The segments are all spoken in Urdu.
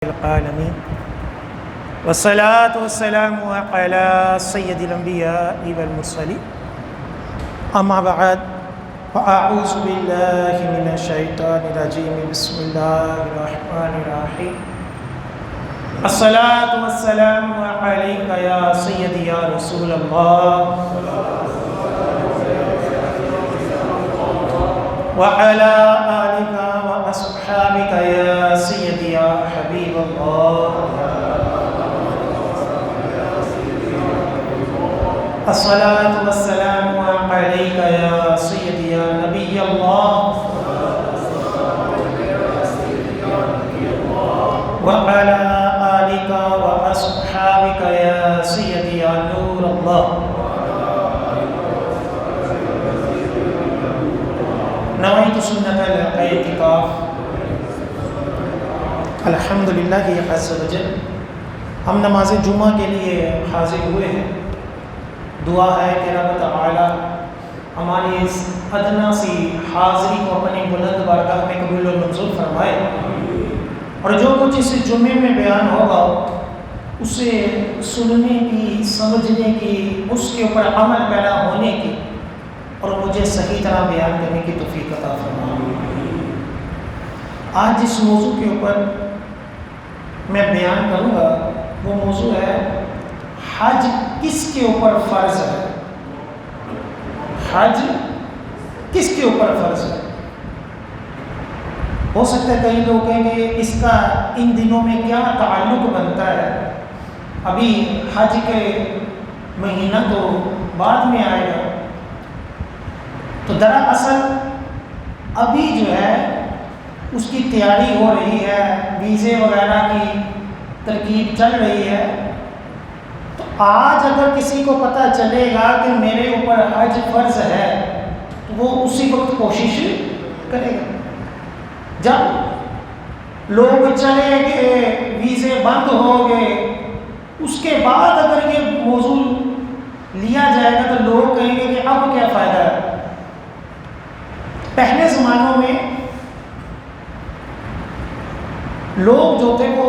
العالمين والصلاة والسلام على سيد الأنبياء والمرسلين أما بعد فأعوذ بالله من الشيطان الرجيم بسم الله الرحمن الرحيم الصلاة والسلام عليك يا سيدي يا رسول الله وعلى آلك وأصحابك يا سيدي يا حبيب الله الصلاة والسلام عليك يا سيدي يا نبي الله وعلى آلك وأصحابك يا سيدي يا نور الله نويت سنة الاعتکاف الحمدللہ عز وجل ہم نماز جمعہ کے لیے حاضر ہوئے ہیں۔ دعا ہے کہ رب تعالی ہماری اس ادنا سی حاضری کو اپنی بلند بارگاہ میں قبول و منظور فرمائے، اور جو کچھ اس جمعے میں بیان ہوگا اسے سننے کی، سمجھنے کی، اس کے اوپر عمل پیدا ہونے کی اور مجھے صحیح طرح بیان کرنے کی توفیق عطا فرمائے۔ آج جس موضوع کے اوپر میں بیان کروں گا وہ موضوع ہے حج کس کے اوپر فرض ہے۔ حج کس کے اوپر فرض ہے؟ ہو سکتا ہے کئی لوگ کہیں گے اس کا ان دنوں میں کیا تعلق بنتا ہے، ابھی حج کے مہینہ تو بعد میں آئے گا۔ تو دراصل ابھی جو ہے اس کی تیاری ہو رہی ہے، ویزے وغیرہ کی ترکیب چل رہی ہے۔ تو آج اگر کسی کو پتہ چلے گا کہ میرے اوپر حج فرض ہے تو وہ اسی وقت کوشش کرے گا۔ جب لوگ چلے گئے، ویزے بند ہو گئے، اس کے بعد اگر یہ موضوع لیا جائے گا تو لوگ کہیں گے کہ اب کیا فائدہ ہے۔ پہلے زمانوں میں لوگ جو تھے وہ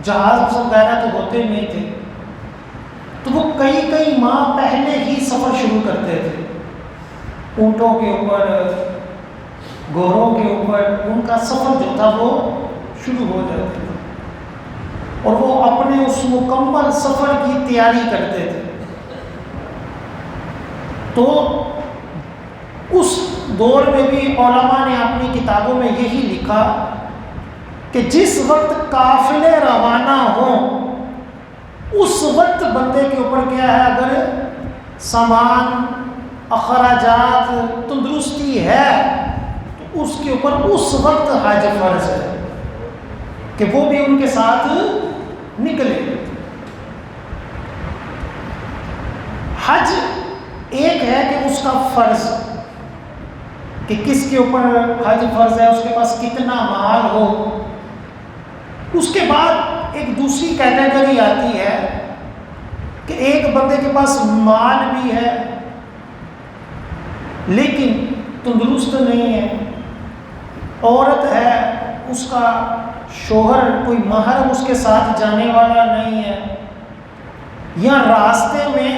جہاز وغیرہ تو ہوتے نہیں تھے، تو وہ کئی ماہ پہلے ہی سفر شروع کرتے تھے۔ اونٹوں کے اوپر، گھوڑوں کے اوپر ان کا سفر جو تھا وہ شروع ہو جاتا تھا، اور وہ اپنے اس مکمل سفر کی تیاری کرتے تھے۔ تو اس دور میں بھی علماء نے اپنی کتابوں میں یہی لکھا کہ جس وقت قافلے روانہ ہوں اس وقت بندے کے اوپر کیا ہے، اگر سامان، اخراجات، تندرستی ہے تو اس کے اوپر اس وقت حج فرض ہے کہ وہ بھی ان کے ساتھ نکلے۔ حج ایک ہے کہ اس کا فرض کہ کس کے اوپر حج فرض ہے، اس کے پاس کتنا مال ہو۔ اس کے بعد ایک دوسری کیٹیگری آتی ہے کہ ایک بندے کے پاس مال بھی ہے لیکن تندرست نہیں ہے، عورت ہے، اس کا شوہر کوئی محرم اس کے ساتھ جانے والا نہیں ہے، یا راستے میں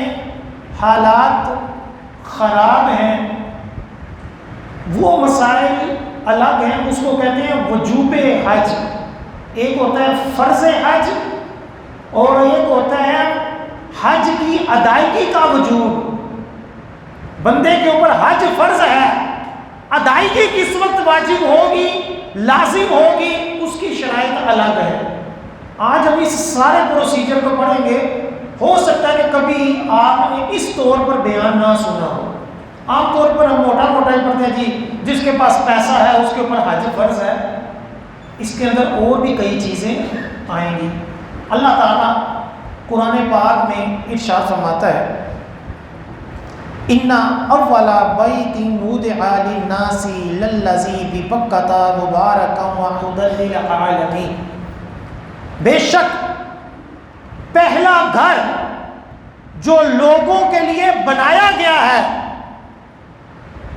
حالات خراب ہیں، وہ مسائل الگ ہیں۔ اس کو کہتے ہیں وجوب حج۔ ایک ہوتا ہے فرض حج اور ایک ہوتا ہے حج کی ادائیگی کا وجوب۔ بندے کے اوپر حج فرض ہے، ادائیگی کس وقت واجب ہوگی، لازم ہوگی، اس کی شرائط الگ ہے۔ آج ہم اس سارے پروسیجر کو پڑھیں گے۔ ہو سکتا ہے کہ کبھی آپ نے اس طور پر بیان نہ سنا ہو۔ عام طور پر ہم موٹا ہی پڑھتے ہیں جی جس کے پاس پیسہ ہے اس کے اوپر حج فرض ہے۔ اس کے اندر اور بھی کئی چیزیں آئیں گی۔ اللہ تعالیٰ قرآن پاک میں ارشاد فرماتا ہے اِنَّ أَوَّلَ بَيْتٍ وُضِعَ لِلنَّاسِ لَلَّذِي بِبَكَّةَ مُبَارَكًا وَهُدًى لِّلْعَالَمِينَ، بے شک پہلا گھر جو لوگوں کے لیے بنایا گیا ہے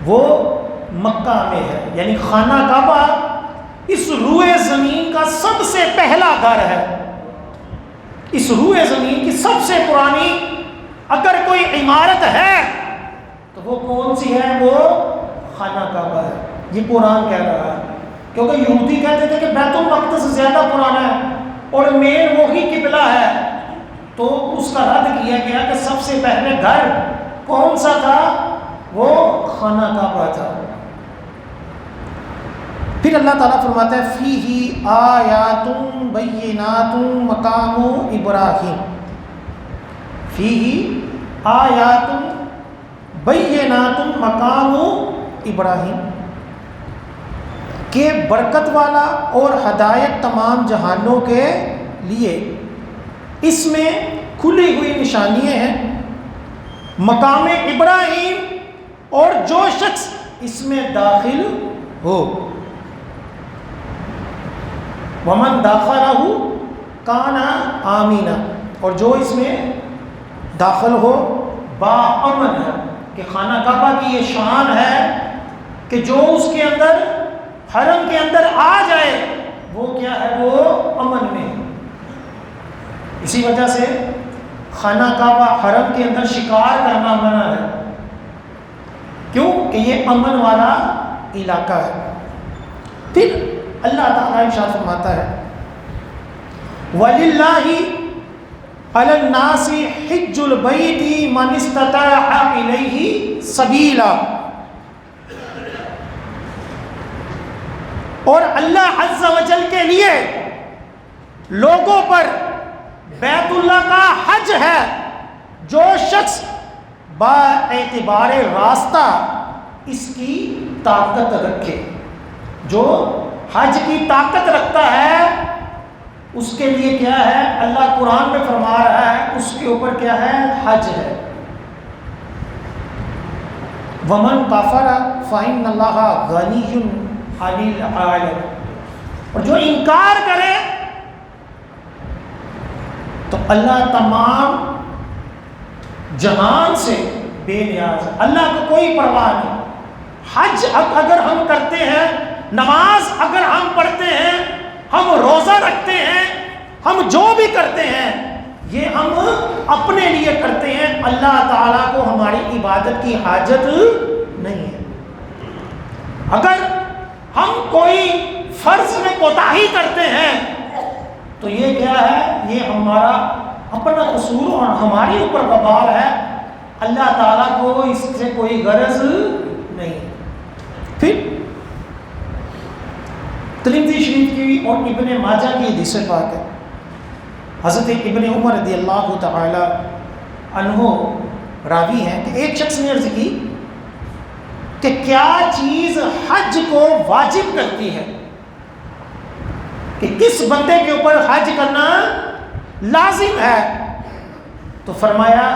وہ مکہ میں ہے، یعنی خانہ کعبہ اس روئے زمین کا سب سے پہلا گھر ہے. اس روئے زمین کی سب سے پرانی اگر کوئی عمارت ہے تو وہ کون سی ہے؟ وہ خانہ کعبہ ہے. یہ قرآن کہہ رہا ہے. کیونکہ یہودی کہتے تھے کہ بیت المقدس زیادہ پرانا ہے اور مین وہی قبلہ ہے، تو اس کا رد کیا گیا کہ سب سے پہلے گھر کون سا تھا؟ وہ خانہ کعبہ تھا. پھر اللہ تعالیٰ فرماتا ہے فیہ آیات بینات مقام ابراہیم. فیہ آیات بینات مقام ابراہیم، کہ برکت والا اور ہدایت تمام جہانوں کے لیے. اس میں کھلی ہوئی نشانیاں ہیں مقام ابراہیم، اور جو شخص اس میں داخل ہو ومن داخلہ کان آمینہ، اور جو اس میں داخل ہو با امن ہے. کہ خانہ کعبہ کی یہ شان ہے کہ جو اس کے اندر حرم کے اندر آ جائے وہ کیا ہے؟ وہ امن میں. اسی وجہ سے خانہ کعبہ حرم کے اندر شکار کرنا منع ہے. کیوں؟ کہ یہ امن والا علاقہ ہے. پھر اللہ تعالیٰ ارشاد فرماتا ہے وَلِلَّهِ عَلَى النَّاسِ حِجُّ الْبَيْتِ مَنِ اسْتَطَاعَ إِلَيْهِ سَبِيلًا. اور اللہ عز و جل کے لیے لوگوں پر بیت اللہ کا حج ہے جو شخص با اعتبار راستہ اس کی طاقت رکھے. جو حج کی طاقت رکھتا ہے اس کے لیے کیا ہے؟ اللہ قرآن میں فرما رہا ہے اس کے اوپر کیا ہے؟ حج ہے. وَمَنْ كَفَرَ فَإِنَّ اللَّهَ غَنِيٌّ عَنِ الْعَالَمِينَ. اور جو انکار کرے تو اللہ تمام جہان سے بے نیاز ہے. اللہ کو کوئی پرواہ نہیں. حج اگر ہم کرتے ہیں، نماز اگر ہم پڑھتے ہیں، ہم روزہ رکھتے ہیں، ہم جو بھی کرتے ہیں یہ ہم اپنے لیے کرتے ہیں. اللہ تعالیٰ کو ہماری عبادت کی حاجت نہیں ہے. اگر ہم کوئی فرض میں کوتاہی کرتے ہیں تو یہ کیا ہے؟ یہ ہمارا اپنا قصور اور ہماری اوپر وبال ہے. اللہ تعالیٰ کو اس سے کوئی غرض نہیں. پھر ترمذی شریف کی اور ابن ماجہ کی حدیث پاک ہے. حضرت ابن عمر رضی اللہ تعالی عنہ راوی ہیں کہ ایک شخص نے عرض کی کہ کیا چیز حج کو واجب کرتی ہے، کہ کس بندے کے اوپر حج کرنا لازم ہے؟ تو فرمایا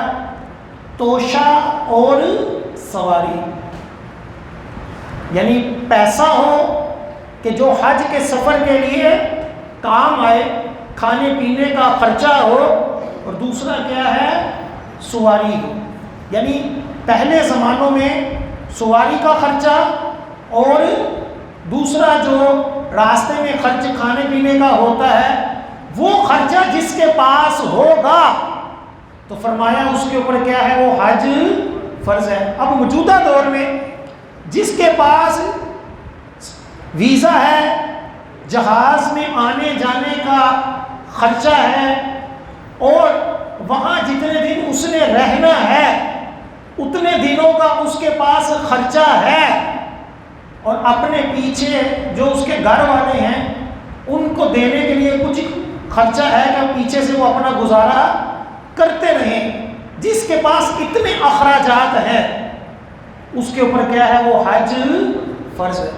توشہ اور سواری. یعنی پیسہ ہو کہ جو حج کے سفر کے لیے کام آئے، کھانے پینے کا خرچہ ہو، اور دوسرا کیا ہے؟ سواری ہو. یعنی پہلے زمانوں میں سواری کا خرچہ اور دوسرا جو راستے میں خرچ کھانے پینے کا ہوتا ہے وہ خرچہ جس کے پاس ہوگا تو فرمایا اس کے اوپر کیا ہے؟ وہ حج فرض ہے. اب موجودہ دور میں جس کے پاس ویزا ہے، جہاز میں آنے جانے کا خرچہ ہے، اور وہاں جتنے دن اس نے رہنا ہے اتنے دنوں کا اس کے پاس خرچہ ہے، اور اپنے پیچھے جو اس کے گھر والے ہیں ان کو دینے کے لیے کچھ خرچہ ہے کہ پیچھے سے وہ اپنا گزارا کرتے رہیں. جس کے پاس اتنے اخراجات ہیں اس کے اوپر کیا ہے؟ وہ حج فرض ہے.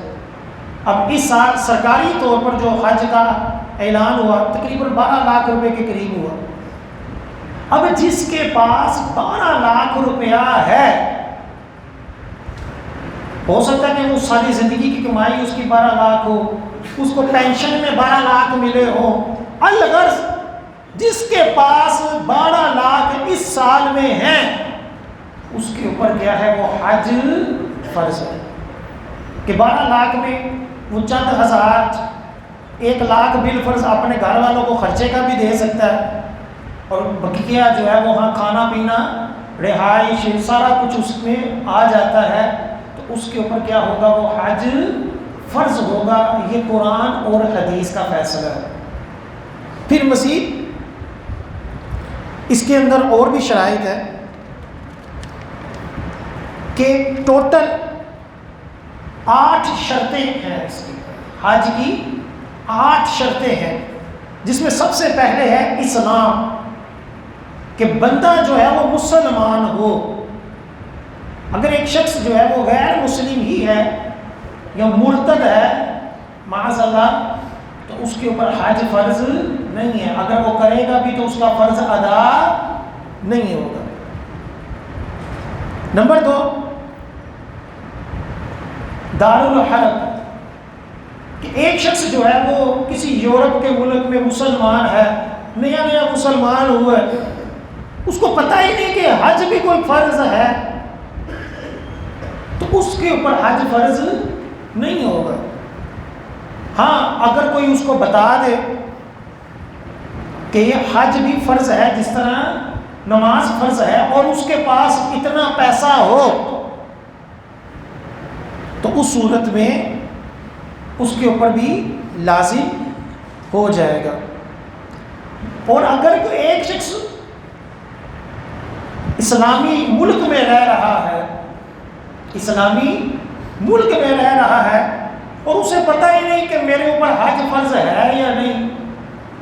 اب اس سال سرکاری طور پر جو حج کا اعلان ہوا تقریباً 12 لاکھ روپے کے قریب ہوا. اب جس کے پاس 12 لاکھ روپیہ ہے، ہو سکتا ہے کہ وہ ساری زندگی کی کمائی اس کی 12 لاکھ ہو، اس کو پینشن میں 12 لاکھ ملے ہوں، الغرض جس کے پاس 12 لاکھ اس سال میں ہیں اس کے اوپر کیا ہے؟ وہ حج فرض ہے. کہ 12 لاکھ میں وہ چند ہزار 1,00,000 بالفرض اپنے گھر والوں کو خرچے کا بھی دے سکتا ہے، اور بقیہ جو ہے وہاں کھانا پینا رہائش سارا کچھ اس میں آ جاتا ہے، تو اس کے اوپر کیا ہوگا؟ وہ حج فرض ہوگا۔ یہ قرآن اور حدیث کا فیصلہ ہے۔ پھر مزید اس کے اندر اور بھی شرائط ہے کہ ٹوٹل 8 شرطیں ہیں اس کی، حج کی 8 شرطیں ہیں، جس میں سب سے پہلے ہے اسلام، کہ بندہ جو ہے وہ مسلمان ہو۔ اگر ایک شخص جو ہے وہ غیر مسلم ہی ہے یا مرتد ہے معاذ اللہ، تو اس کے اوپر حج فرض نہیں ہے۔ اگر وہ کرے گا بھی تو اس کا فرض ادا نہیں ہوگا۔ نمبر 2، دار الحرب، کہ ایک شخص جو ہے وہ کسی یورپ کے ملک میں مسلمان ہے، نیا نیا مسلمان ہوا ہے، اس کو پتہ ہی نہیں کہ حج بھی کوئی فرض ہے، تو اس کے اوپر حج فرض نہیں ہوگا۔ ہاں اگر کوئی اس کو بتا دے کہ یہ حج بھی فرض ہے جس طرح نماز فرض ہے، اور اس کے پاس اتنا پیسہ ہو، تو اس صورت میں اس کے اوپر بھی لازم ہو جائے گا۔ اور اگر کوئی ایک شخص اسلامی ملک میں رہ رہا ہے، اسلامی ملک میں رہ رہا ہے، اور اسے پتہ ہی نہیں کہ میرے اوپر حج فرض ہے یا نہیں۔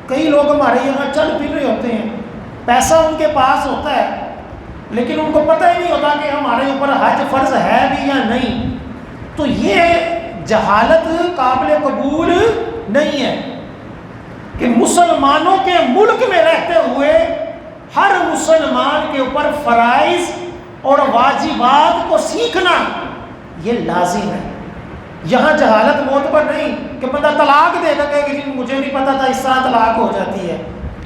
کئی لوگ ہمارے یہاں چل پھر رہے ہوتے ہیں، پیسہ ان کے پاس ہوتا ہے، لیکن ان کو پتہ ہی نہیں ہوتا کہ ہمارے اوپر حج فرض ہے بھی یا نہیں۔ تو یہ جہالت قابل قبول نہیں ہے کہ مسلمانوں کے ملک میں رہتے ہوئے ہر مسلمان کے اوپر فرائض اور واجبات کو سیکھنا یہ لازم ہے۔ یہاں جہالت معتبر نہیں کہ بندہ طلاق دے گا کہ مجھے نہیں پتا تھا اس طرح طلاق ہو جاتی ہے،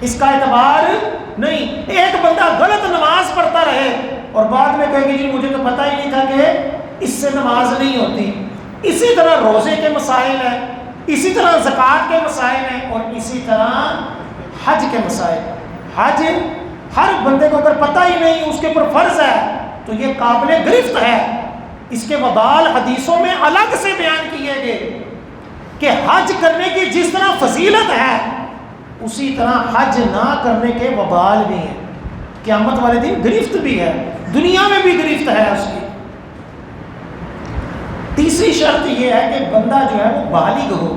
اس کا اعتبار نہیں۔ ایک بندہ غلط نماز پڑھتا رہے اور بعد میں کہے گی جی مجھے تو پتہ ہی نہیں تھا کہ اس سے نماز نہیں ہوتی۔ اسی طرح روزے کے مسائل ہیں، اسی طرح زکوٰۃ کے مسائل ہیں، اور اسی طرح حج کے مسائل۔ حج ہر بندے کو اگر پتہ ہی نہیں اس کے اوپر فرض ہے تو یہ قابل گرفت ہے۔ اس کے وبال حدیثوں میں الگ سے بیان کیے گئے کہ حج کرنے کی جس طرح فضیلت ہے اسی طرح حج نہ کرنے کے وبال بھی ہیں، قیامت والے دن گرفت بھی ہے، دنیا میں بھی گرفت ہے اس کی۔ تیسری شرط یہ ہے کہ بندہ جو ہے وہ بالغ ہو،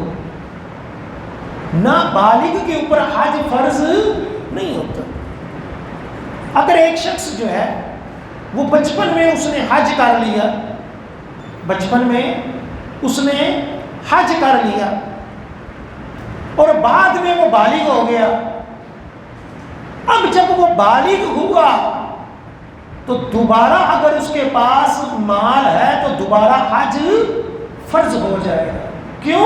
نابالغ کے اوپر حج فرض نہیں ہوتا۔ اگر ایک شخص جو ہے وہ بچپن میں اس نے حج کر لیا، بچپن میں اس نے حج کر لیا اور بعد میں وہ بالغ ہو گیا، اب جب وہ بالغ ہوا تو دوبارہ اگر اس کے پاس مال ہے تو دوبارہ حج فرض ہو جائے گا۔ کیوں؟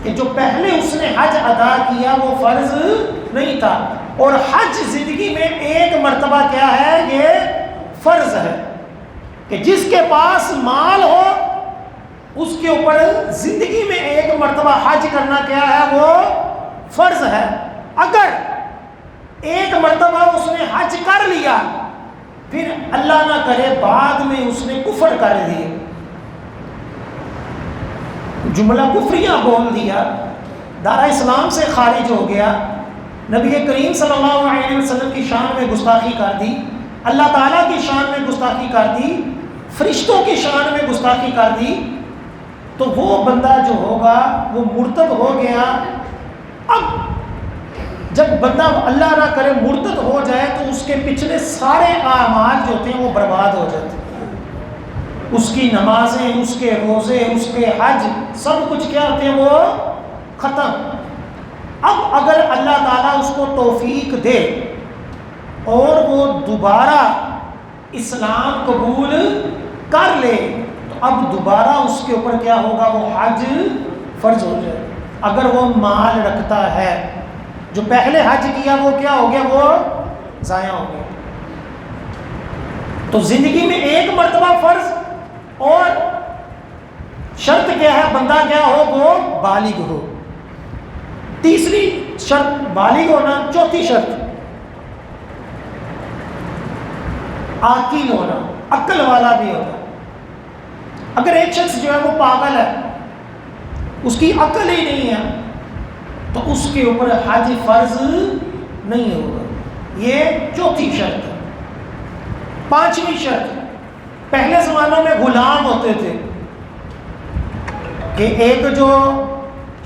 کہ جو پہلے اس نے حج ادا کیا وہ فرض نہیں تھا، اور حج زندگی میں ایک مرتبہ کیا ہے، یہ فرض ہے کہ جس کے پاس مال ہو اس کے اوپر زندگی میں ایک مرتبہ حج کرنا کیا ہے، وہ فرض ہے۔ اگر ایک مرتبہ اس نے حج کر لیا پھر اللہ نہ کرے بعد میں اس نے کفر کر دیا، جملہ کفریہ بول دیا، دارہ اسلام سے خارج ہو گیا، نبی کریم صلی اللہ علیہ وسلم کی شان میں گستاخی کر دی، اللہ تعالیٰ کی شان میں گستاخی کر دی، فرشتوں کی شان میں گستاخی کر دی، تو وہ بندہ جو ہوگا وہ مرتد ہو گیا۔ اب جب بندہ اللہ نہ کرے مرتد ہو جائے تو اس کے پچھلے سارے اعمال جو ہوتے ہیں وہ برباد ہو جاتے ہیں، اس کی نمازیں، اس کے روزے، اس کے حج، سب کچھ کیا ہوتے ہیں، وہ ختم۔ اب اگر اللہ تعالیٰ اس کو توفیق دے اور وہ دوبارہ اسلام قبول کر لے تو اب دوبارہ اس کے اوپر کیا ہوگا، وہ حج فرض ہو جائے۔ اگر وہ مال رکھتا ہے، جو پہلے حج کیا وہ کیا ہو گیا، وہ ضائع ہو گیا۔ تو زندگی میں ایک مرتبہ فرض، اور شرط کیا ہے، بندہ کیا ہو، وہ بالغ ہو۔ تیسری شرط بالغ ہونا، چوتھی شرط عاقل ہونا، عقل والا بھی ہونا۔ اگر ایک شخص جو ہے وہ پاگل ہے، اس کی عقل ہی نہیں ہے، تو اس کے اوپر حج فرض نہیں ہوگا۔ یہ چوتھی شرط ہے۔ پانچویں شرط، پہلے زمانوں میں غلام ہوتے تھے کہ ایک جو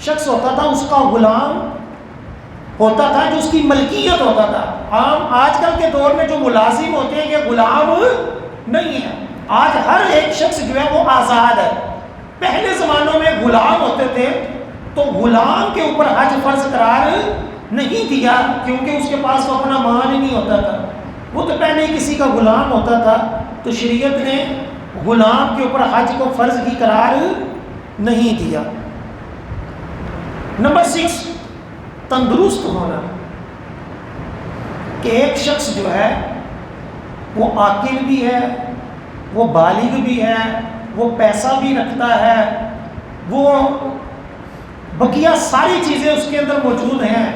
شخص ہوتا تھا اس کا غلام ہوتا تھا جو اس کی ملکیت ہوتا تھا۔ آج کل کے دور میں جو ملازم ہوتے ہیں یہ غلام نہیں ہے، آج ہر ایک شخص جو ہے وہ آزاد ہے۔ پہلے زمانوں میں غلام ہوتے تھے تو غلام کے اوپر حج فرض قرار نہیں دیا، کیونکہ اس کے پاس تو اپنا مال ہی نہیں ہوتا تھا، وہ تو پہلے ہی کسی کا غلام ہوتا تھا، تو شریعت نے غلام کے اوپر حج کو فرض کی قرار نہیں دیا۔ نمبر 6، تندرست ہونا، کہ ایک شخص جو ہے وہ عاقل بھی ہے، وہ بالغ بھی ہے، وہ پیسہ بھی رکھتا ہے، وہ بقیہ ساری چیزیں اس کے اندر موجود ہیں،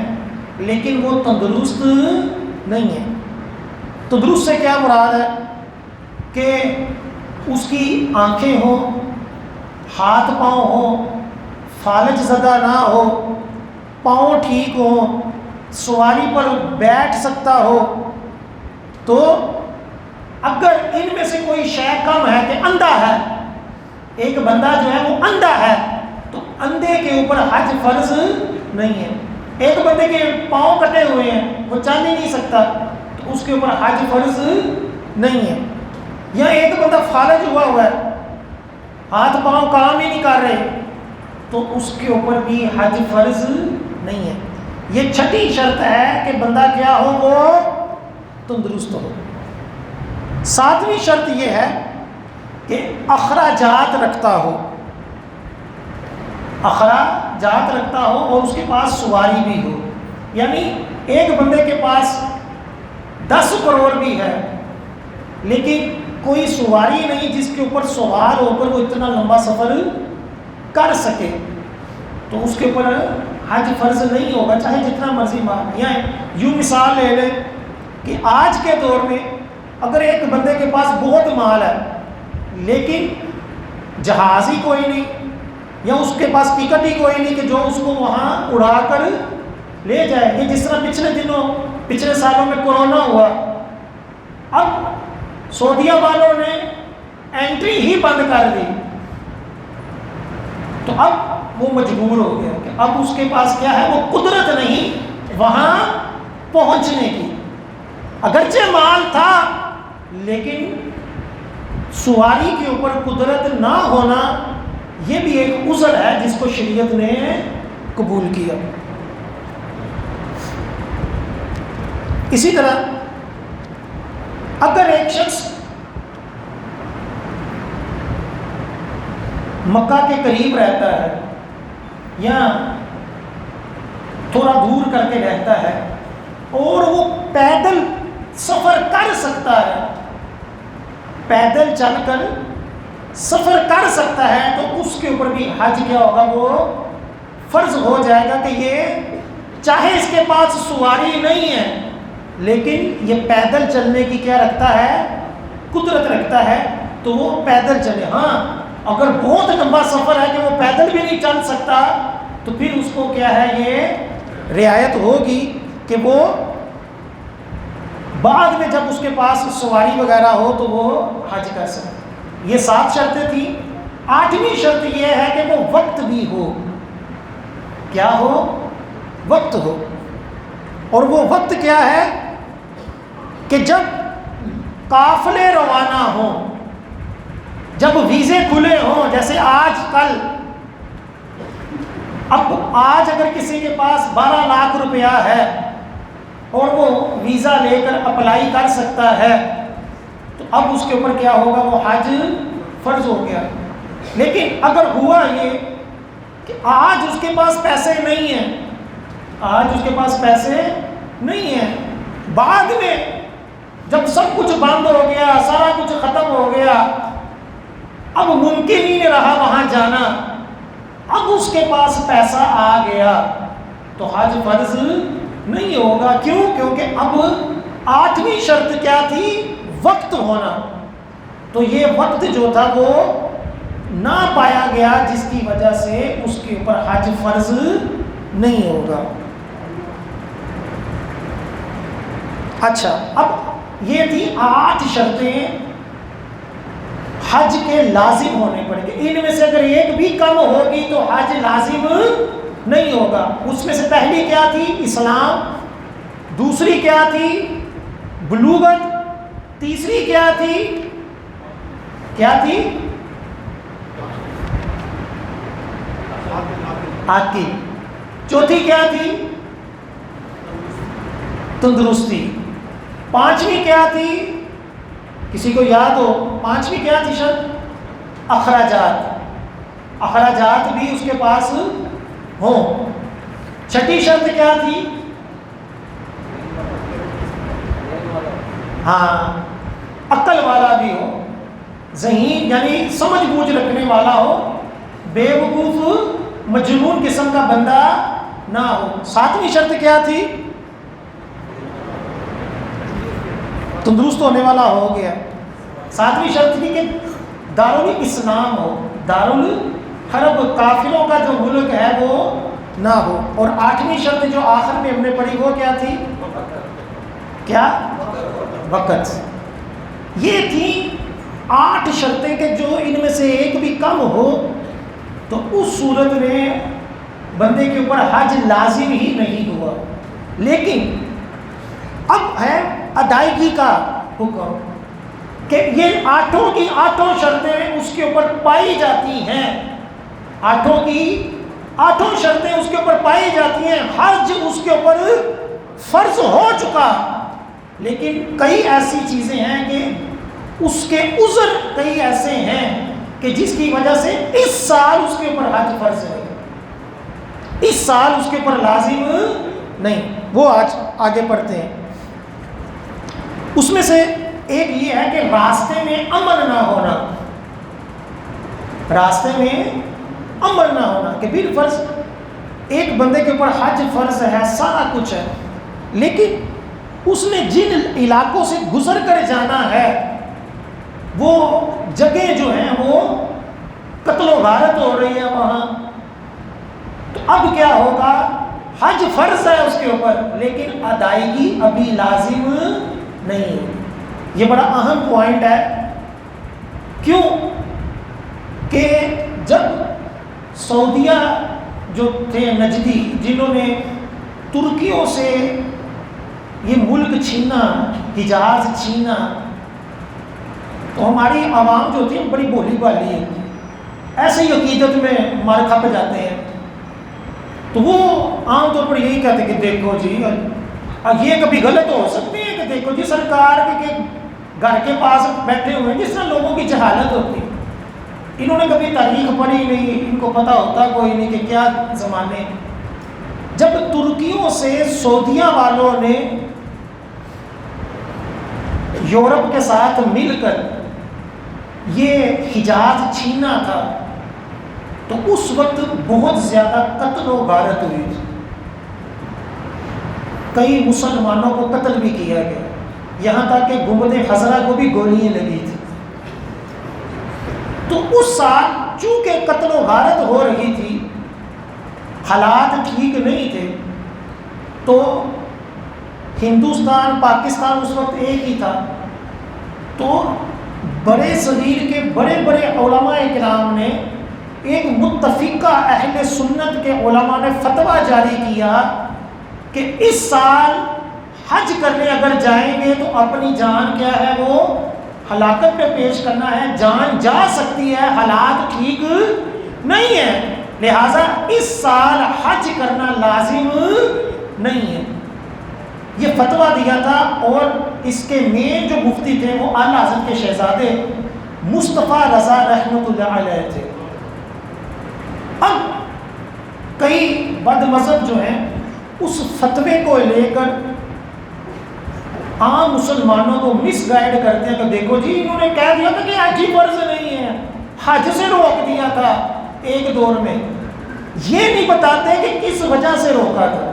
لیکن وہ تندرست نہیں ہے۔ تندرست سے کیا مراد ہے کہ اس کی آنکھیں ہوں، ہاتھ پاؤں ہوں، فالج زدہ نہ ہو، پاؤں ٹھیک ہو، سواری پر بیٹھ سکتا ہو۔ تو اگر ان میں سے کوئی شے کم ہے کہ اندھا ہے، ایک بندہ جو ہے وہ اندھا ہے، تو اندھے کے اوپر حج فرض نہیں ہے۔ ایک بندے کے پاؤں کٹے ہوئے ہیں، وہ چل ہی نہیں سکتا، تو اس کے اوپر حج فرض نہیں ہے۔ یا ایک بندہ فالج ہوا ہے، ہاتھ پاؤں کام ہی نہیں کر رہے، تو اس کے اوپر بھی حج فرض نہیں ہے۔ یہ چھٹی شرط ہے کہ بندہ کیا ہو، وہ تندرست ہو۔ ساتویں شرط یہ ہے کہ اخراجات رکھتا ہو، اخراجات رکھتا ہو اور اس کے پاس سواری بھی ہو۔ یعنی ایک بندے کے پاس 10 کروڑ بھی ہے لیکن کوئی سواری نہیں جس کے اوپر سوار ہو کر وہ اتنا لمبا سفر کر سکے، تو اس کے اوپر حج فرض نہیں ہوگا، چاہے جتنا مرضی مال۔ یا یوں مثال لے لیں کہ آج کے دور میں اگر ایک بندے کے پاس بہت مال ہے لیکن جہاز ہی کوئی نہیں، یا اس کے پاس ٹکٹ ہی کوئی نہیں کہ جو اس کو وہاں اڑا کر لے جائے، یہ جس طرح پچھلے سالوں میں کورونا ہوا، اب سعودیہ والوں نے انٹری ہی بند کر دی، تو اب وہ مجبور ہو گیا کہ اب اس کے پاس کیا ہے، وہ قدرت نہیں وہاں پہنچنے کی۔ اگرچہ مال تھا لیکن سواری کے اوپر قدرت نہ ہونا یہ بھی ایک عذر ہے جس کو شریعت نے قبول کیا۔ اسی طرح اگر ایک شخص مکہ کے قریب رہتا ہے یا تھوڑا دور کر کے رہتا ہے اور وہ پیدل سفر کر سکتا ہے، پیدل چل کر سفر کر سکتا ہے، تو اس کے اوپر بھی حج کیا ہوگا، وہ فرض ہو جائے گا کہ یہ چاہے اس کے پاس سواری نہیں ہے لیکن یہ پیدل چلنے کی کیا رکھتا ہے، قدرت رکھتا ہے، تو وہ پیدل چلے۔ ہاں اگر بہت لمبا سفر ہے کہ وہ پیدل بھی نہیں چل سکتا، تو پھر اس کو کیا ہے، یہ رعایت ہوگی کہ وہ بعد میں جب اس کے پاس سواری وغیرہ ہو تو وہ حج کر سکے۔ یہ 7 شرطیں تھیں۔ 8ویں شرط یہ ہے کہ وہ وقت بھی ہو، کیا ہو، وقت ہو۔ اور وہ وقت کیا ہے کہ جب قافلے روانہ ہوں، جب ویزے کھلے ہوں، جیسے آج کل، اب آج اگر کسی کے پاس 12 لاکھ روپیہ ہے اور وہ ویزا لے کر اپلائی کر سکتا ہے، تو اب اس کے اوپر کیا ہوگا، وہ حج فرض ہو گیا۔ لیکن اگر ہوا یہ کہ آج اس کے پاس پیسے نہیں ہیں، آج اس کے پاس پیسے نہیں ہیں، بعد میں جب سب کچھ بند ہو گیا، سارا کچھ ختم ہو گیا، اب ممکن ہی نہیں رہا وہاں جانا، اب اس کے پاس پیسہ آ گیا، تو حج فرض نہیں ہوگا. کیوں؟ کیونکہ اب 8ویں شرط کیا تھی؟ وقت ہونا. تو یہ وقت جو تھا وہ نہ پایا گیا، جس کی وجہ سے اس کے اوپر حج فرض نہیں ہوگا. اچھا، اب یہ تھی 8 شرطیں حج کے لازم ہونے پڑیں گے. ان میں سے اگر ایک بھی کم ہوگی تو حج لازم نہیں ہوگا. اس میں سے پہلی کیا تھی؟ اسلام. دوسری کیا تھی؟ بلوغت. تیسری کیا تھی؟ عاقل. چوتھی کیا تھی؟ تندرستی. 5ویں کیا تھی؟ کسی کو یاد ہو 5ویں کیا تھی شرط؟ اخراجات. اخراجات بھی اس کے پاس ہوں. 6ٹھی شرط کیا تھی؟ ہاں، عقل والا بھی ہو، ذہین یعنی سمجھ بوجھ رکھنے والا ہو، بے وقوف مجنون قسم کا بندہ نہ ہو. 7ویں شرط کیا تھی؟ تندرست ہونے والا ہو گیا. 7ویں شرط تھی کہ دارالاسلام ہو، دارالحرب، کافروں کا جو ملک ہے وہ نہ ہو. اور 8ویں شرط جو آخر میں ہم نے پڑھی وہ کیا تھی؟ وقت. یہ تھی 8 شرطیں کہ جو ان میں سے ایک بھی کم ہو تو اس صورت میں بندے کے اوپر حج لازم ہی نہیں ہوا. لیکن اب ہے ادائیگی کا حکم کہ یہ 8 کی 8 شرطیں اس کے اوپر پائی جاتی ہیں. 8 کی 8 شرطیں اس کے اوپر پائی جاتی ہیں. حج اس کے اوپر فرض ہو چکا، لیکن کئی ایسی چیزیں ہیں کہ اس کے عذر کئی ایسے ہیں کہ جس کی وجہ سے اس سال اس کے اوپر حج فرض ہے، اس سال اس کے اوپر لازم نہیں. وہ آج آگے پڑھتے ہیں. اس میں سے ایک یہ ہے کہ راستے میں امن نہ ہونا. راستے میں امن نہ ہونا کہ بالفرض ایک بندے کے اوپر حج فرض ہے، سارا کچھ ہے، لیکن اس نے جن علاقوں سے گزر کر جانا ہے وہ جگہ جو ہیں وہ قتل و غارت ہو رہی ہے وہاں. تو اب کیا ہوگا؟ حج فرض ہے اس کے اوپر، لیکن ادائیگی ابھی لازم نہیں ہے. یہ بڑا اہم پوائنٹ ہے. کیوں کہ جب سعودیہ جو تھے نجدی، جنہوں نے ترکیوں سے یہ ملک چھینا، حجاز چھینا، تو ہماری عوام جو تھی بڑی بولی بالی ہے، ایسے ہی عقیدت میں مار کھپ جاتے ہیں. تو وہ عام طور پر یہی کہتے ہیں کہ دیکھو جی یہ کبھی غلط ہو سکتے ہیں، کہ دیکھو جی سرکار کے گھر کے پاس بیٹھے ہوئے ہیں، جس طرح لوگوں کی جہالت ہوتی. انہوں نے کبھی تاریخ پڑھی نہیں، ان کو پتہ ہوتا کوئی نہیں کہ کیا زمانے. جب ترکیوں سے سعودیہ والوں نے یورپ کے ساتھ مل کر یہ حجاز چھینا تھا تو اس وقت بہت زیادہ قتل و غارت ہوئی تھی. کئی مسلمانوں کو قتل بھی کیا گیا، یہاں تک کہ گنبد خضرا کو بھی گولیاں لگی تھی. تو اس سال چونکہ قتل و غارت ہو رہی تھی، حالات ٹھیک نہیں تھے، تو ہندوستان پاکستان اس وقت ایک ہی تھا. تو بڑے صغیر کے بڑے بڑے علماء کرام نے ایک متفقہ اہل سنت کے علماء نے فتویٰ جاری کیا کہ اس سال حج کرنے اگر جائیں گے تو اپنی جان کیا ہے وہ ہلاکت پہ پیش کرنا ہے. جان جا سکتی ہے، حالات ٹھیک نہیں ہے، لہٰذا اس سال حج کرنا لازم نہیں ہے. یہ فتویٰ دیا تھا، اور اس کے مین جو مفتی تھے وہ اعلیٰ حضرت کے شہزادے مصطفیٰ رضا رحمۃ اللہ علیہ تھے. اب کئی بد مذہب جو ہیں اس فتوے کو لے کر عام مسلمانوں کو مس گائیڈ کرتے ہیں کہ دیکھو جی انہوں نے کہہ دیا تھا کہ حج فرض نہیں ہے، حج سے روک دیا تھا ایک دور میں، یہ نہیں بتاتے کہ کس وجہ سے روکا تھا،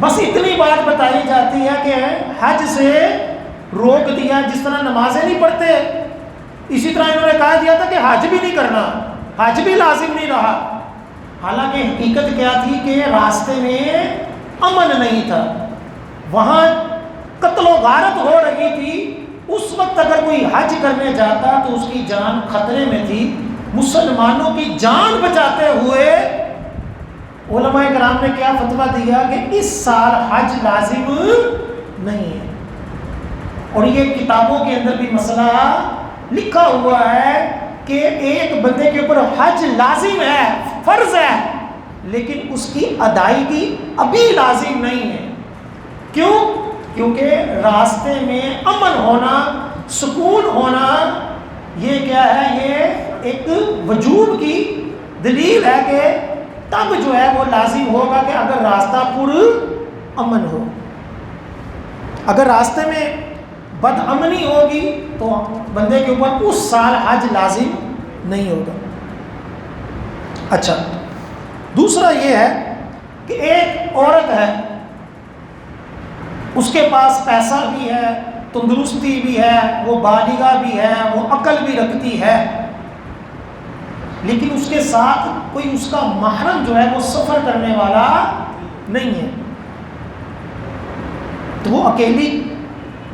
بس اتنی بات بتائی جاتی ہے کہ حج سے روک دیا، جس طرح نمازیں نہیں پڑھتے اسی طرح انہوں نے کہا دیا تھا کہ حج بھی نہیں کرنا، حج بھی لازم نہیں رہا۔ حالانکہ حقیقت کیا تھی کہ راستے میں امن نہیں تھا، وہاں قتل و غارت ہو رہی تھی، اس وقت اگر کوئی حج کرنے جاتا تو اس کی جان خطرے میں تھی۔ مسلمانوں کی جان بچاتے ہوئے علماء کرام نے کیا فتویٰ دیا کہ اس سال حج لازم نہیں ہے، اور یہ کتابوں کے اندر بھی مسئلہ لکھا ہوا ہے کہ ایک بندے کے اوپر حج لازم ہے، فرض ہے، لیکن اس کی ادائیگی ابھی لازم نہیں ہے۔ کیوں؟ کیونکہ راستے میں امن ہونا، سکون ہونا، یہ کیا ہے؟ یہ ایک وجوب کی دلیل ہے کہ تب جو ہے وہ لازم ہوگا کہ اگر راستہ پر امن ہو۔ اگر راستے میں بد امنی ہوگی تو بندے کے اوپر اس سال حج لازم نہیں ہوگا۔ اچھا، دوسرا یہ ہے کہ ایک عورت ہے، اس کے پاس پیسہ بھی ہے، تندرستی بھی ہے، وہ بالغہ بھی ہے، وہ عقل بھی رکھتی ہے، لیکن اس کے ساتھ کوئی اس کا محرم جو ہے وہ سفر کرنے والا نہیں ہے، تو وہ اکیلی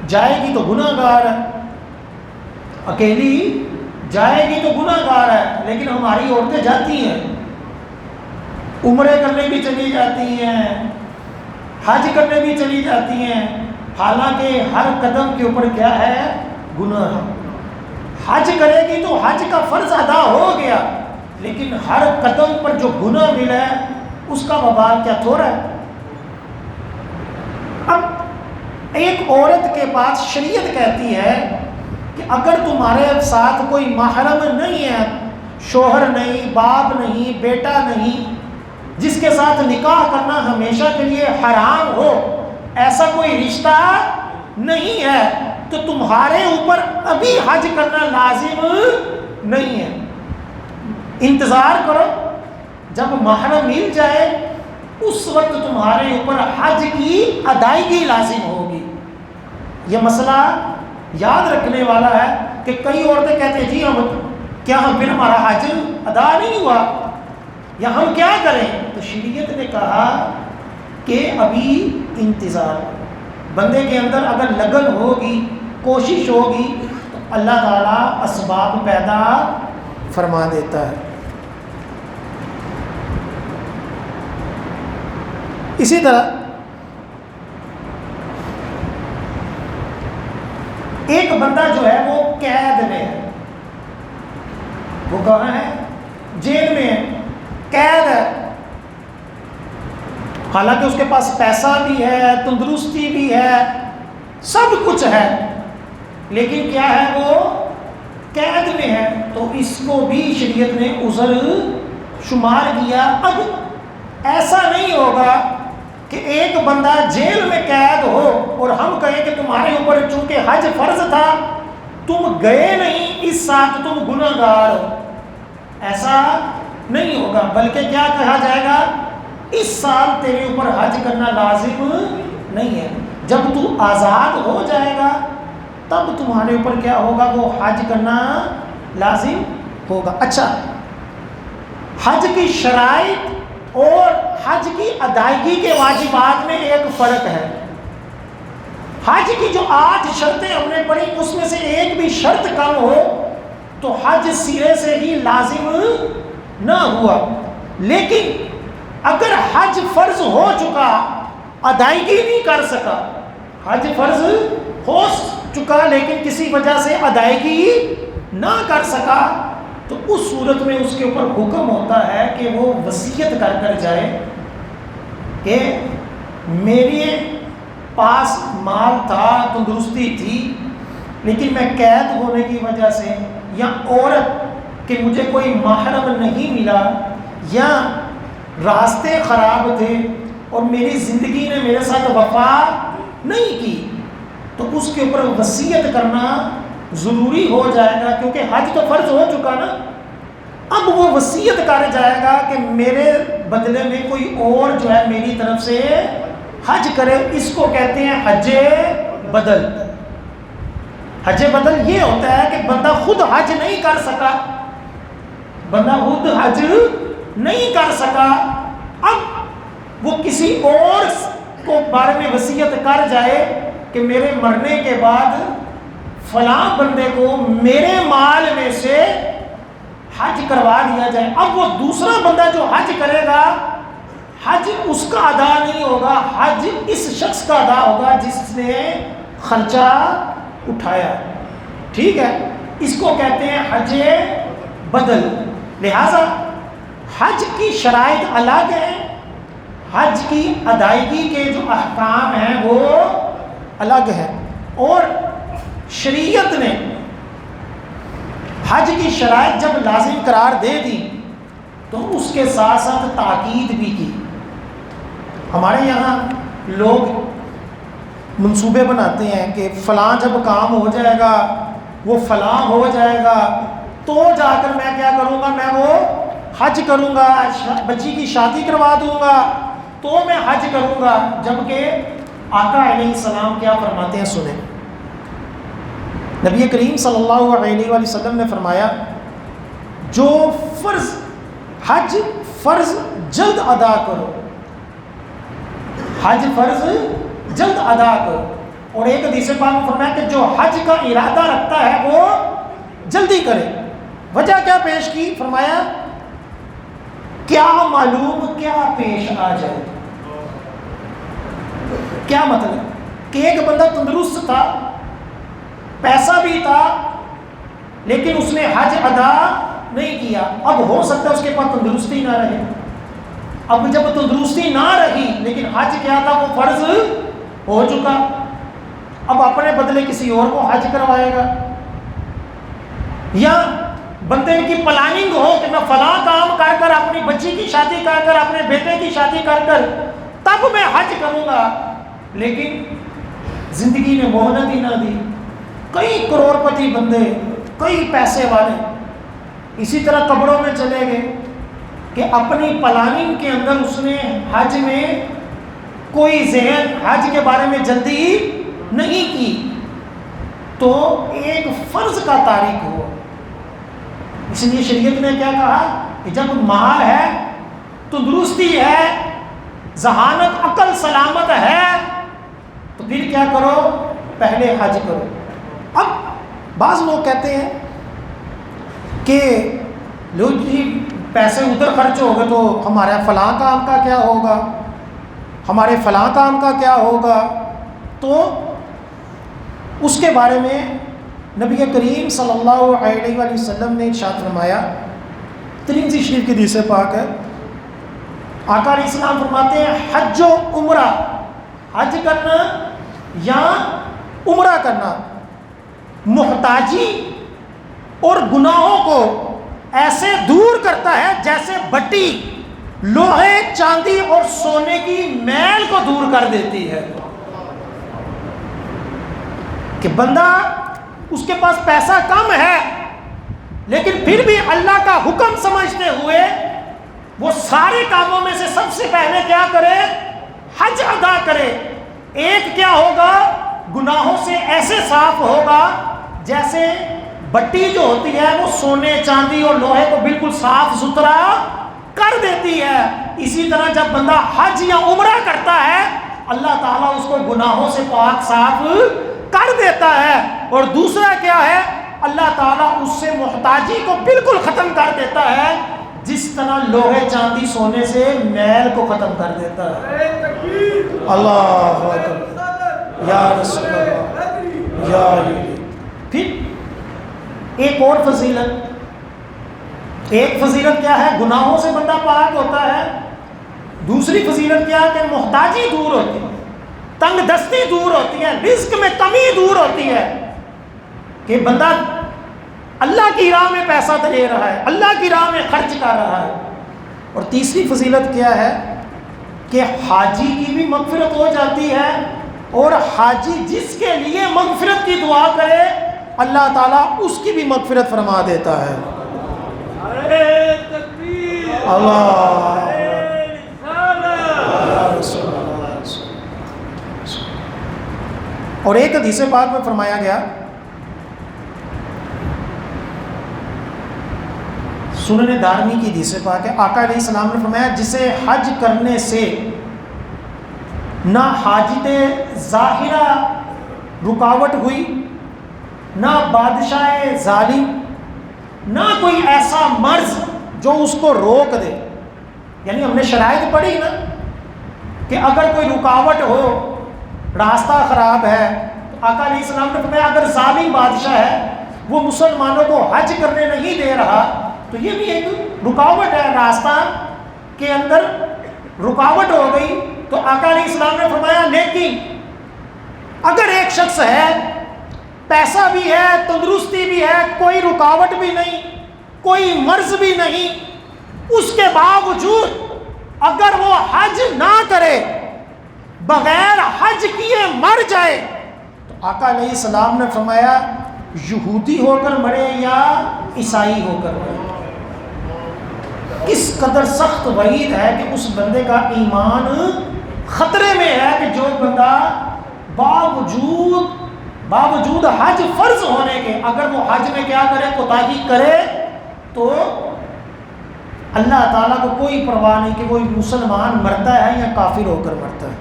جائے گی تو گناہ گار ہے، اکیلی جائے گی تو گناہ گار ہے۔ لیکن ہماری عورتیں جاتی ہیں، عمرے کرنے بھی چلی جاتی ہیں، حج کرنے بھی چلی جاتی ہیں، حالانکہ ہر قدم کے اوپر کیا ہے؟ گناہ ہے۔ حج کرے گی تو حج کا فرض ادا ہو گیا، لیکن ہر قدم پر جو گناہ ملا ہے اس کا وبال کیا تھوڑا ہے؟ اب ایک عورت کے پاس شریعت کہتی ہے کہ اگر تمہارے ساتھ کوئی محرم نہیں ہے، شوہر نہیں، باپ نہیں، بیٹا نہیں، جس کے ساتھ نکاح کرنا ہمیشہ کے لیے حرام ہو، ایسا کوئی رشتہ نہیں ہے، تو تمہارے اوپر ابھی حج کرنا لازم نہیں ہے، انتظار کرو، جب محرم مل جائے اس وقت تمہارے اوپر حج کی ادائیگی لازم ہوگی۔ یہ مسئلہ یاد رکھنے والا ہے کہ کئی عورتیں کہتے ہیں جی ہم پھر ہمارا حج ادا نہیں ہوا یا ہم کیا کریں؟ تو شریعت نے کہا کہ ابھی انتظار، بندے کے اندر اگر لگن ہوگی، کوشش ہوگی تو اللہ تعالیٰ اسباب پیدا فرما دیتا ہے۔ اسی طرح ایک بندہ جو ہے وہ قید میں ہے، وہ کہاں ہے؟ جیل میں ہے، قید ہے، حالانکہ اس کے پاس پیسہ بھی ہے، تندرستی بھی ہے، سب کچھ ہے، لیکن کیا ہے؟ وہ قید میں ہے، تو اس کو بھی شریعت نے عذر شمار کیا۔ اب ایسا نہیں ہوگا کہ ایک بندہ جیل میں قید ہو اور ہم کہیں کہ تمہارے اوپر چونکہ حج فرض تھا تم گئے نہیں، اس ساتھ تم گناہ گار ہو، ایسا نہیں ہوگا، بلکہ کیا کہا جائے گا؟ اس سال تیرے اوپر حج کرنا لازم نہیں ہے، جب تو آزاد ہو جائے گا تب تمہارے اوپر کیا ہوگا؟ وہ حج کرنا لازم ہوگا۔ اچھا، حج کی شرائط اور حج کی ادائیگی کے واجبات میں ایک فرق ہے۔ حج کی جو 8 شرطیں ہم نے پڑھی اس میں سے ایک بھی شرط کم ہو تو حج سرے سے ہی لازم نہ ہوا، لیکن اگر حج فرض ہو چکا، ادائیگی نہیں کر سکا، حج فرض ہو چکا لیکن کسی وجہ سے ادائیگی نہ کر سکا، تو اس صورت میں اس کے اوپر حکم ہوتا ہے کہ وہ وصیت کر جائے کہ میرے پاس مال تھا، تندرستی تھی، لیکن میں قید ہونے کی وجہ سے یا عورت کہ مجھے کوئی محرم نہیں ملا یا راستے خراب تھے اور میری زندگی نے میرے ساتھ وفا نہیں کی، تو اس کے اوپر وصیت کرنا ضروری ہو جائے گا، کیونکہ حج تو فرض ہو چکا نا، اب وہ وصیت کر جائے گا کہ میرے بدلے میں کوئی اور جو ہے میری طرف سے حج کرے. اس کو کہتے ہیں حج بدل. حج بدل یہ ہوتا ہے کہ بندہ خود حج نہیں کر سکا, بندہ خود حج نہیں کر سکا, اب وہ کسی اور کو بارے میں وصیت کر جائے کہ میرے مرنے کے بعد فلاں بندے کو میرے مال میں سے حج کروا دیا جائے. اب وہ دوسرا بندہ جو حج کرے گا, حج اس کا ادا نہیں ہوگا, حج اس شخص کا ادا ہوگا جس نے خرچہ اٹھایا. ٹھیک ہے, اس کو کہتے ہیں حج بدل. لہذا حج کی شرائط الگ ہیں, حج کی ادائیگی کے جو احکام ہیں وہ الگ ہیں, اور شریعت نے حج کی شرائط جب لازم قرار دے دی تو اس کے ساتھ ساتھ تاکید بھی کی. ہمارے یہاں لوگ منصوبے بناتے ہیں کہ فلاں جب کام ہو جائے گا, وہ فلاں ہو جائے گا, تو جا کر میں کیا کروں گا, میں وہ حج کروں گا, بچی کی شادی کروا دوں گا, تو میں حج کروں گا. جبکہ آقا علیہ السلام کیا فرماتے ہیں سنیں. نبی کریم صلی اللہ علیہ وآلہ وسلم نے فرمایا, جو فرض حج فرض جلد ادا کرو, حج فرض جلد ادا کرو. اور ایک حدیث پاک میں فرمایا کہ جو حج کا ارادہ رکھتا ہے وہ جلدی کرے. وجہ کیا پیش کی, فرمایا کیا معلوم کیا پیش آ جائے. کیا مطلب کہ ایک بندہ تندرست تھا, پیسہ بھی تھا, لیکن اس نے حج ادا نہیں کیا. اب ہو سکتا ہے اس کے پاس تندرستی نہ رہے. اب جب تندرستی نہ رہی لیکن حج کیا تھا وہ فرض ہو چکا, اب اپنے بدلے کسی اور کو حج کروائے گا. یا بندے کی پلاننگ ہو کہ میں فلاں کام کر کر, اپنی بچی کی شادی کر کر, اپنے بیٹے کی شادی کر کر تب میں حج کروں گا, لیکن زندگی نے مہلت ہی نہ دی. کئی کروڑ پتی بندے, کئی پیسے والے اسی طرح قبروں میں چلے گئے کہ اپنی پلاننگ کے اندر اس نے حج میں کوئی ذہن حج کے بارے میں جلدی نہیں کی, تو ایک فرض کا تارک ہو. اس لیے شریعت نے کیا کہا کہ جب مال ہے, تندرستی ہے, ذہانت عقل سلامت ہے, تو پھر کیا کرو, پہلے حج کرو. اب بعض لوگ کہتے ہیں کہ لوگ جی پیسے ادھر خرچ ہو گئے تو ہمارے فلاں کام کا کیا ہوگا, ہمارے فلاں کام کا کیا ہوگا. تو اس کے بارے میں نبی کریم صلی اللہ علیہ وآلہ وسلم نے ارشاد فرمایا, ترمذی شریف کی حدیث پاک ہے, آقا علیہ السلام فرماتے ہیں حج و عمرہ, حج کرنا یا عمرہ کرنا محتاجی اور گناہوں کو ایسے دور کرتا ہے جیسے بٹی لوہے, چاندی اور سونے کی میل کو دور کر دیتی ہے. کہ بندہ اس کے پاس پیسہ کم ہے لیکن پھر بھی اللہ کا حکم سمجھتے ہوئے وہ سارے کاموں میں سے سب سے پہلے کیا کرے, حج ادا کرے. ایک کیا ہوگا, گناہوں سے ایسے صاف ہوگا جیسے بٹی جو ہوتی ہے وہ سونے, چاندی اور لوہے کو بالکل صاف ستھرا کر دیتی ہے. اسی طرح جب بندہ حج یا عمرہ کرتا ہے اللہ تعالیٰ اس کو گناہوں سے پاک صاف کر دیتا ہے. اور دوسرا کیا ہے, اللہ تعالیٰ اس سے محتاجی کو بالکل ختم کر دیتا ہے جس طرح لوہے, چاندی, سونے سے میل کو ختم کر دیتا ہے. اللہ اکبر, یا رسول اللہ, یا علی. پھر ایک اور فضیلت, ایک فضیلت کیا ہے, گناہوں سے بندہ پاک ہوتا ہے. دوسری فضیلت کیا ہے کہ محتاجی دور ہوتی ہے, تنگ دستی دور ہوتی ہے, رزق میں کمی دور ہوتی ہے, کہ بندہ اللہ کی راہ میں پیسہ دے رہا ہے, اللہ کی راہ میں خرچ کر رہا ہے. اور تیسری فضیلت کیا ہے کہ حاجی کی بھی مغفرت ہو جاتی ہے, اور حاجی جس کے لیے مغفرت کی دعا کرے اللہ تعالیٰ اس کی بھی مغفرت فرما دیتا ہے. اللہ اور ایک حدیث پاک میں فرمایا گیا، سنن دارمی کی حدیث پاک ہے، آقا علیہ السلام نے فرمایا جسے حج کرنے سے نہ حاجت ظاہرہ رکاوٹ ہوئی، نہ بادشاہ ظالم، نہ کوئی ایسا مرض جو اس کو روک دے. یعنی ہم نے شرائط پڑھی نا کہ اگر کوئی رکاوٹ ہو، راستہ خراب ہے، تو آقا علیہ السلام نے فرمایا اگر ظالم بادشاہ ہے وہ مسلمانوں کو حج کرنے نہیں دے رہا تو یہ بھی ایک رکاوٹ ہے، راستہ کے اندر رکاوٹ ہو گئی. تو آقا علیہ السلام نے فرمایا لیکن اگر ایک شخص ہے، پیسہ بھی ہے، تندرستی بھی ہے، کوئی رکاوٹ بھی نہیں، کوئی مرض بھی نہیں، اس کے باوجود اگر وہ حج نہ کرے، بغیر حج کیے مر جائے، تو آقا علیہ السلام نے فرمایا یہودی ہو کر مرے یا عیسائی ہو کر مرے. کس قدر سخت وعید ہے کہ اس بندے کا ایمان خطرے میں ہے کہ جو بندہ باوجود حج فرض ہونے کے اگر وہ حج میں کیا کرے، کوتاہی کرے، تو اللہ تعالیٰ کو کوئی پرواہ نہیں کہ وہ مسلمان مرتا ہے یا کافر ہو کر مرتا ہے.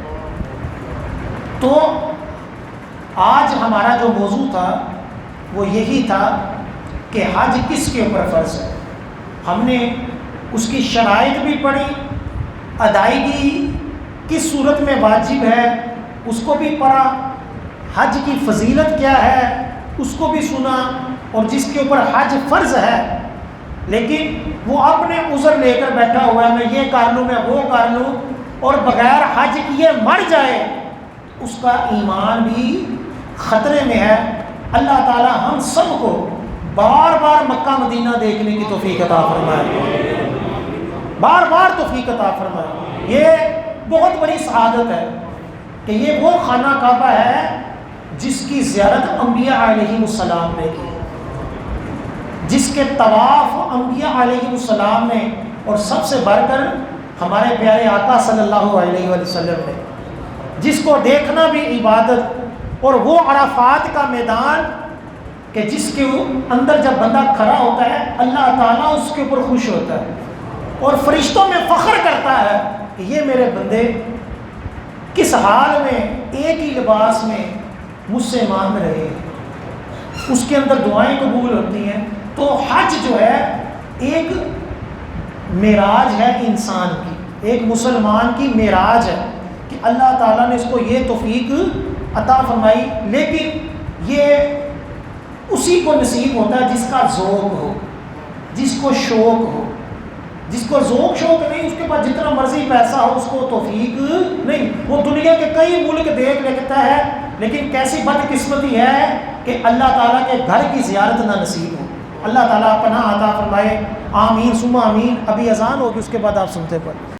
تو آج ہمارا جو موضوع تھا وہ یہی تھا کہ حج کس کے اوپر فرض ہے. ہم نے اس کی شرائط بھی پڑھی، ادائیگی کس صورت میں واجب ہے اس کو بھی پڑھا، حج کی فضیلت کیا ہے اس کو بھی سنا، اور جس کے اوپر حج فرض ہے لیکن وہ اپنے عذر لے کر بیٹھا ہوا ہے، میں یہ کر لوں، میں وہ کر لوں، اور بغیر حج کیے مر جائے، اس کا ایمان بھی خطرے میں ہے. اللہ تعالی ہم سب کو بار بار مکہ مدینہ دیکھنے کی توفیق عطا فرمائے، بار بار توفیق عطا فرمائے. یہ بہت بڑی سعادت ہے کہ یہ وہ خانہ کعبہ ہے جس کی زیارت انبیاء علیہ السلام نے کی، جس کے طواف انبیاء علیہ السلام نے، اور سب سے بڑھ کر ہمارے پیارے آقا صلی اللہ علیہ وسلم نے، جس کو دیکھنا بھی عبادت. اور وہ عرفات کا میدان کہ جس کے اندر جب بندہ کھڑا ہوتا ہے اللہ تعالیٰ اس کے اوپر خوش ہوتا ہے اور فرشتوں میں فخر کرتا ہے کہ یہ میرے بندے کس حال میں ایک ہی لباس میں مجھ سے مانگ رہے ہیں، اس کے اندر دعائیں قبول ہوتی ہیں. تو حج جو ہے ایک معراج ہے انسان کی، ایک مسلمان کی معراج ہے کہ اللہ تعالیٰ نے اس کو یہ توفیق عطا فرمائی. لیکن یہ اسی کو نصیب ہوتا ہے جس کا ذوق ہو، جس کو شوق ہو. جس کو ذوق شوق نہیں، اس کے پاس جتنا مرضی پیسہ ہو اس کو توفیق نہیں. وہ دنیا کے کئی ملک دیکھ لیتا ہے لیکن کیسی بدقسمتی ہے کہ اللہ تعالیٰ کے گھر کی زیارت نہ نصیب ہو. اللہ تعالیٰ پناہ عطا فرمائے. آمین ثم آمین. ابھی اذان ہوگی، اس کے بعد آپ سنتے پڑھ.